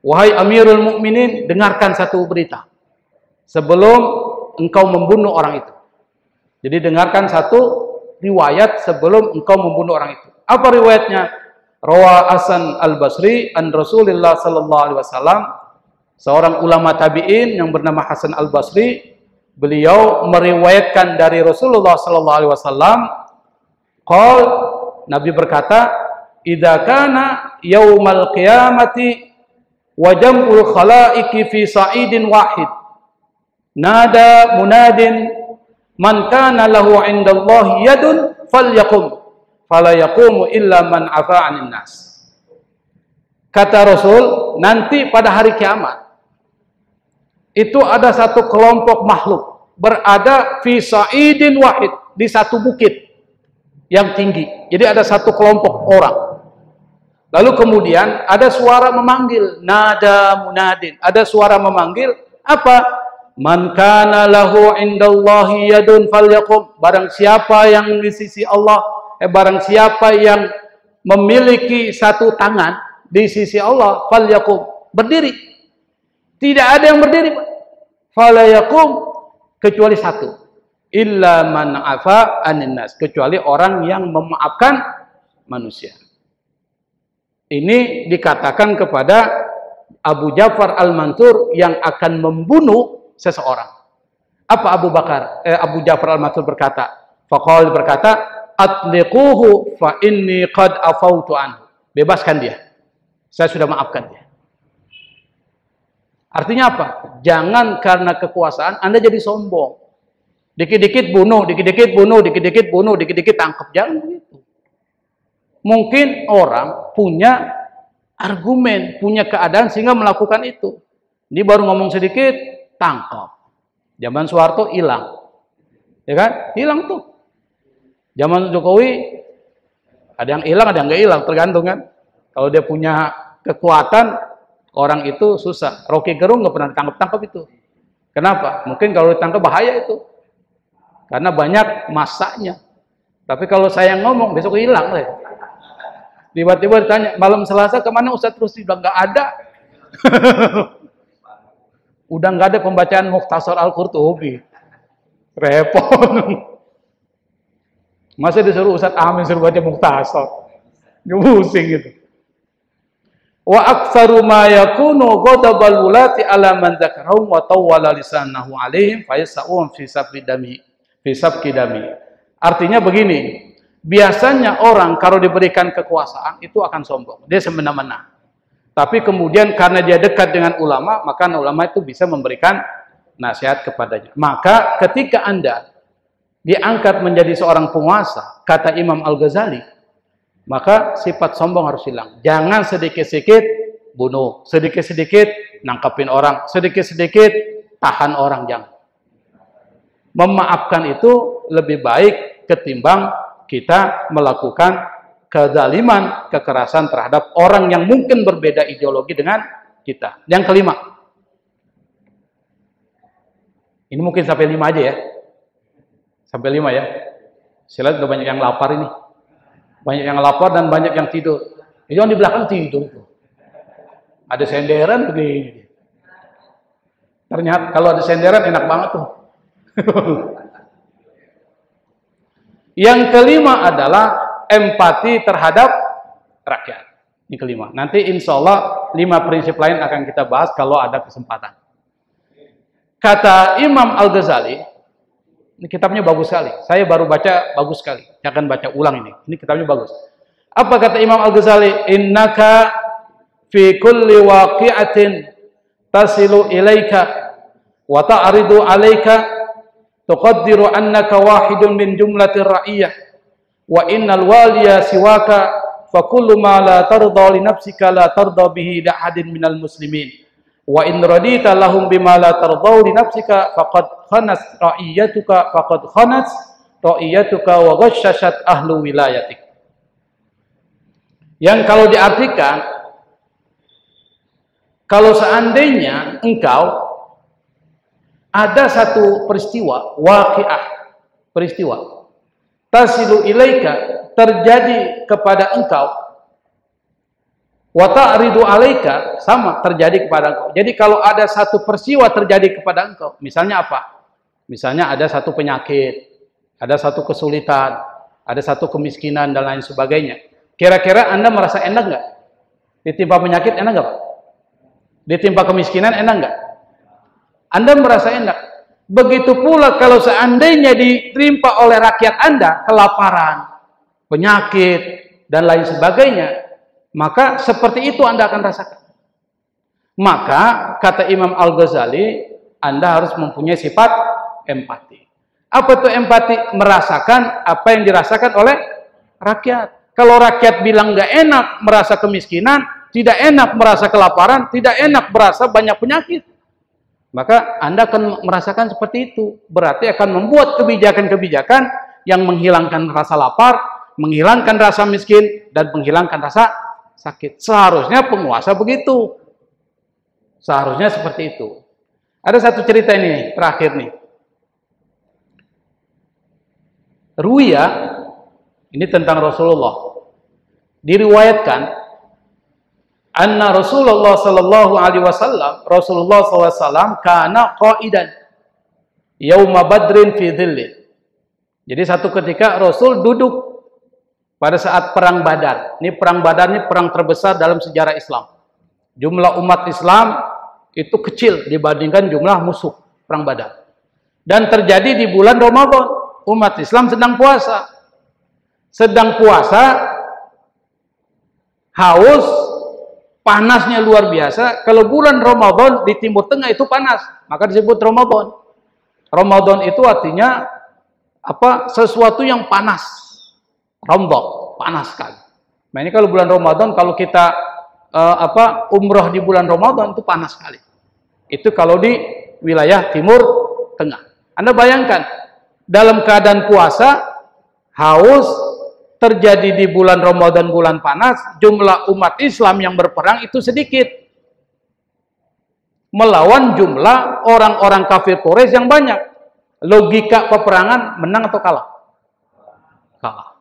Wahai Amirul Mukminin, dengarkan satu berita sebelum engkau membunuh orang itu. Jadi dengarkan satu riwayat sebelum engkau membunuh orang itu. Apa riwayatnya? Rawa Hasan Al-Basri an Rasulullah sallallahu alaihi wasallam, seorang ulama tabi'in yang bernama Hasan Al-Basri, beliau meriwayatkan dari Rasulullah sallallahu alaihi wasallam, qol, Nabi berkata, idza kana yaumal qiyamati wa jam'ul khalaiqi fi sa'idin wahid, nada munadin man kana lahu 'indallahi yadun falyaqum fala yaqumu illa man afa 'anil nas. Kata Rasul, nanti pada hari kiamat itu ada satu kelompok makhluk berada fi sa'idin wahid, di satu bukit yang tinggi. Jadi ada satu kelompok orang. Lalu kemudian ada suara memanggil, nada munadin, ada suara memanggil apa? Man kana lahu indallahi yadun falyaqum, barang siapa yang di sisi Allah, barang siapa yang memiliki satu tangan di sisi Allah, falyaqum, berdiri. Tidak ada yang berdiri, falyaqum, kecuali satu, illa man afa anin nas, kecuali orang yang memaafkan manusia. Ini dikatakan kepada Abu Ja'far Al-Mansur yang akan membunuh seseorang. Apa Abu Ja'far Al-Mansur berkata? Faqal berkata, atliquhu fa inni qad afautu anhu. Bebaskan dia. Saya sudah maafkan dia. Artinya apa? Jangan karena kekuasaan Anda jadi sombong. Dikit-dikit bunuh, dikit-dikit bunuh, dikit-dikit bunuh, dikit-dikit tangkap. Jangan begitu. Mungkin orang punya argumen, punya keadaan sehingga melakukan itu. Ini baru ngomong sedikit, tangkap. Zaman Soeharto hilang. Ya kan? Hilang tuh. Zaman Jokowi ada yang hilang, ada yang nggak hilang, tergantung kan. Kalau dia punya kekuatan, orang itu susah. Rocky Gerung nggak pernah ditangkap-tangkap itu. Kenapa? Mungkin kalau ditangkap bahaya itu. Karena banyak masanya. Tapi kalau saya ngomong, besok hilang lah. Tiba-tiba ditanya, malam Selasa kemana Ustaz Rusdi? Udah nggak ada. Udah nggak ada pembacaan Mukhtasar Al-Qurtubi. Repot. Masa disuruh Ustaz Amin suruh baca Mukhtasar. Pusing gitu. Wa aktsaru ma yakunu ghadabal wulati ala man dzakarahum wa tawwala lisanahu alaihim fa yas'um fi sabqi dami. Artinya begini, biasanya orang kalau diberikan kekuasaan itu akan sombong, dia semena-mena. Tapi kemudian karena dia dekat dengan ulama, maka ulama itu bisa memberikan nasihat kepadanya. Maka ketika Anda diangkat menjadi seorang penguasa, kata Imam Al-Ghazali, maka sifat sombong harus hilang. Jangan sedikit-sedikit bunuh, sedikit-sedikit nangkepin orang, sedikit-sedikit tahan orang, jangan. Memaafkan itu lebih baik ketimbang kita melakukan kezaliman, kekerasan terhadap orang yang mungkin berbeda ideologi dengan kita. Yang kelima, ini mungkin sampai 5 aja ya, sampai 5 ya. Saya lihat udah banyak yang lapar ini, banyak yang lapar dan banyak yang tidur. Yang di belakang tidur tuh, ada senderan begini. Ternyata kalau ada senderan enak banget tuh. Yang kelima adalah empati terhadap rakyat. Ini kelima. Nanti insya Allah 5 prinsip lain akan kita bahas kalau ada kesempatan. Kata Imam Al-Ghazali, ini kitabnya bagus sekali. Saya baru baca, bagus sekali. Saya akan baca ulang ini. Ini kitabnya bagus. Apa kata Imam Al-Ghazali? Innaka fi kulli waqi'atin tasilu ilaika wa ta'ridu alaika tuqaddiru annaka wahidun min jumlatir ra'iyah wa innal waliya siwaka fa kullu ma la tarda li nafsika la tarda bihi li ahadin minal muslimin wa in radita lahum bima la tarda li nafsika faqad khanas ra'iyatuka wa ghashashat ahlu wilayatik. Yang kalau diartikan, kalau seandainya engkau ada satu peristiwa waqi'ah, peristiwa tasilu ilaika, terjadi kepada engkau, wa ta'ridu alaika, sama terjadi kepada engkau. Jadi kalau ada satu peristiwa terjadi kepada engkau, misalnya apa? Misalnya ada satu penyakit, ada satu kesulitan, ada satu kemiskinan dan lain sebagainya. Kira-kira Anda merasa enak nggak? Ditimpa penyakit enak nggak, Pak? Ditimpa kemiskinan enak nggak? Anda merasa enak. Begitu pula kalau seandainya ditimpa oleh rakyat Anda kelaparan, penyakit, dan lain sebagainya, maka seperti itu Anda akan rasakan. Maka, kata Imam Al-Ghazali, Anda harus mempunyai sifat empati. Apa itu empati? Merasakan apa yang dirasakan oleh rakyat. Kalau rakyat bilang nggak enak merasa kemiskinan, tidak enak merasa kelaparan, tidak enak merasa banyak penyakit, maka Anda akan merasakan seperti itu. Berarti akan membuat kebijakan-kebijakan yang menghilangkan rasa lapar, menghilangkan rasa miskin, dan menghilangkan rasa sakit. Seharusnya penguasa begitu. Seharusnya seperti itu. Ada satu cerita ini, terakhir nih. Ruya, ini tentang Rasulullah. Diriwayatkan, anna Rasulullah sallallahu alaihi wasallam, Rasulullah SAW kana qa'idan yauma badrin fi dhillin. Jadi satu ketika Rasul duduk pada saat perang Badar. Ini perang Badar ini perang terbesar dalam sejarah Islam. Jumlah umat Islam itu kecil dibandingkan jumlah musuh perang Badar. Dan terjadi di bulan Ramadan. Umat Islam sedang puasa. Sedang puasa, haus, panasnya luar biasa. Kalau bulan Ramadan di Timur Tengah itu panas, maka disebut Ramadan. Ramadan itu artinya apa? Sesuatu yang panas. Ramadan, panas sekali. Nah ini kalau bulan Ramadan, kalau kita umroh di bulan Ramadan itu panas sekali. Itu kalau di wilayah Timur Tengah. Anda bayangkan, dalam keadaan puasa, haus, terjadi di bulan Ramadan, bulan panas, jumlah umat Islam yang berperang itu sedikit. Melawan jumlah orang-orang kafir Quraisy yang banyak. Logika peperangan, menang atau kalah? Kalah.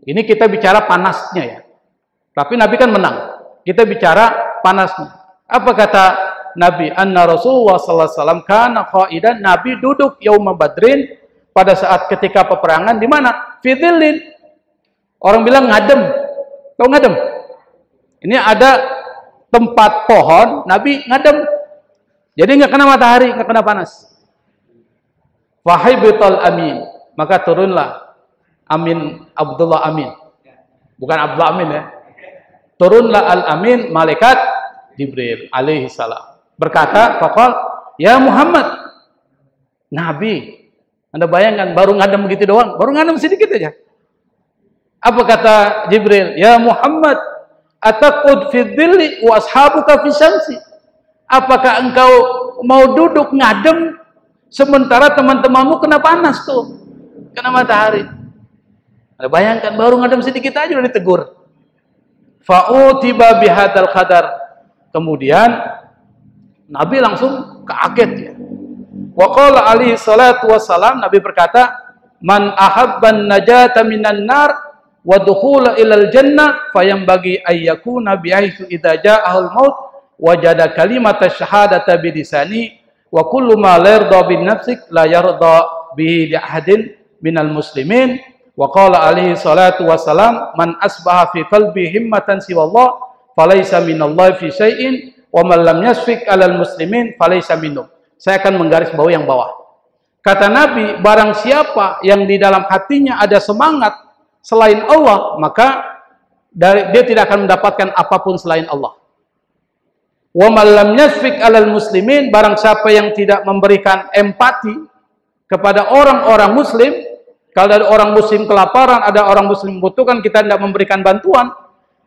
Ini kita bicara panasnya ya. Tapi Nabi kan menang. Kita bicara panasnya. Apa kata Nabi? Anna Rasulullah sallallahu alaihi wasallam kana qa'idan, Nabi duduk yauma badrin pada saat ketika peperangan di mana? Fi dhillin. Orang bilang ngadem. Tahu ngadem? Ini ada tempat pohon, Nabi ngadem. Jadi nggak kena matahari, nggak kena panas. Fahibatul amin. Maka turunlah Amin, Abdullah Amin. Bukan Abdullah Amin ya. Turunlah Al-Amin, malaikat Jibril alaihi salam. Berkata, faqal, ya Muhammad. Nabi. Anda bayangkan, baru ngadem begitu doang. Baru ngadem sedikit aja. Apa kata Jibril? Ya Muhammad, ataqud fi dhilli wa ashabuka fi syamsi. Apakah engkau mau duduk ngadem sementara teman-temanmu kena panas tuh, kena matahari? Anda bayangkan, baru ngadem sedikit aja udah ditegur. Fa'utiba bihadzal qadar. Kemudian Nabi langsung kaget ya. Wa qala alaihi salatu wassalam, Nabi berkata, man ahabban najata minan nar wa dukhula ilal jannah fayambagi ayyakuna bi'aitsu idza ja'ahul maut wajada kalimata syahadata bilisani wa kullu ma la yarda bin nafsik la yarda bihi li ahadin minal muslimin Wa qala alaihi salatu wassalam, man asbaha fi qalbi himmatan siwallah falaysa minallahi fi syai'in wa man lam yasfik 'alal muslimin falaysa minhum. Saya akan menggaris bawah yang bawah. Kata Nabi, barang siapa yang di dalam hatinya ada semangat selain Allah, maka dia tidak akan mendapatkan apapun selain Allah. Wa man lam yasfik 'alal muslimin, barang siapa yang tidak memberikan empati kepada orang-orang muslim, kalau ada orang muslim kelaparan, ada orang muslim membutuhkan, kita tidak memberikan bantuan,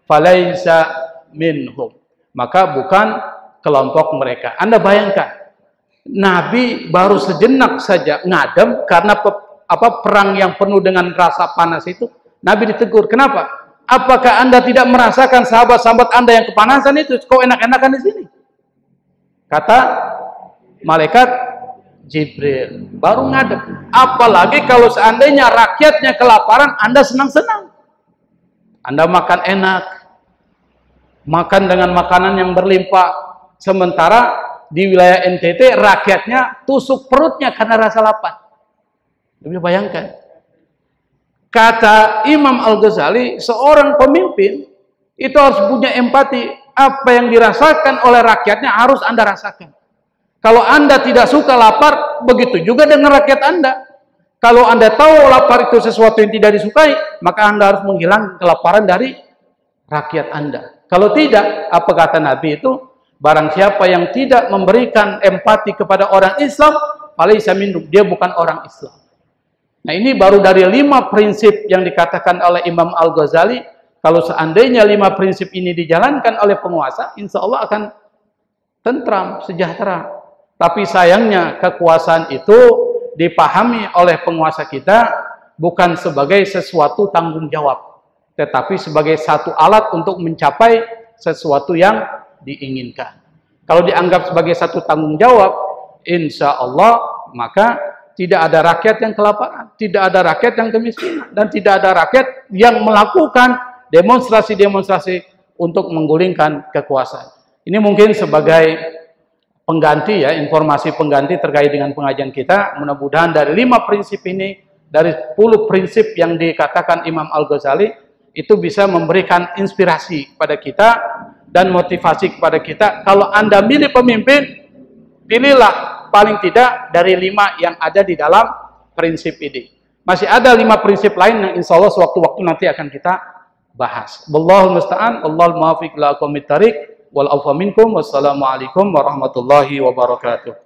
falaisa minhum, maka bukan kelompok mereka. Anda bayangkan, Nabi baru sejenak saja ngadem karena perang yang penuh dengan rasa panas itu, Nabi ditegur. Kenapa? Apakah Anda tidak merasakan sahabat-sahabat Anda yang kepanasan itu? Kok enak-enakan di sini? Kata malaikat Jibril, baru ngadep. Apalagi kalau seandainya rakyatnya kelaparan, Anda senang-senang. Anda makan enak, makan dengan makanan yang berlimpah. Sementara di wilayah NTT rakyatnya tusuk perutnya karena rasa lapar. Bisa bayangkan. Kata Imam Al-Ghazali, seorang pemimpin itu harus punya empati. Apa yang dirasakan oleh rakyatnya harus Anda rasakan. Kalau Anda tidak suka lapar, begitu juga dengan rakyat Anda. Kalau Anda tahu lapar itu sesuatu yang tidak disukai, maka Anda harus menghilangkan kelaparan dari rakyat Anda. Kalau tidak, apa kata Nabi itu? Barang siapa yang tidak memberikan empati kepada orang Islam, falaysa minhum, dia bukan orang Islam. Nah, ini baru dari 5 prinsip yang dikatakan oleh Imam Al-Ghazali. Kalau seandainya 5 prinsip ini dijalankan oleh penguasa, insya Allah akan tentram, sejahtera. Tapi sayangnya kekuasaan itu dipahami oleh penguasa kita bukan sebagai sesuatu tanggung jawab, tetapi sebagai satu alat untuk mencapai sesuatu yang diinginkan. Kalau dianggap sebagai satu tanggung jawab, insya Allah maka tidak ada rakyat yang kelaparan, tidak ada rakyat yang kemiskinan, dan tidak ada rakyat yang melakukan demonstrasi-demonstrasi untuk menggulingkan kekuasaan. Ini mungkin sebagai pengganti ya, informasi pengganti terkait dengan pengajian kita. Mudah-mudahan dari 5 prinsip ini, dari 10 prinsip yang dikatakan Imam Al-Ghazali, itu bisa memberikan inspirasi kepada kita dan motivasi kepada kita. Kalau Anda milih pemimpin, pilihlah paling tidak dari 5 yang ada di dalam prinsip ini. Masih ada 5 prinsip lain yang insya Allah sewaktu-waktu nanti akan kita bahas. Wallahul musta'an, Allahul muwaffiq ila aqwamit thariq, wal afwa minkum, wassalamualaikum warahmatullahi wabarakatuh.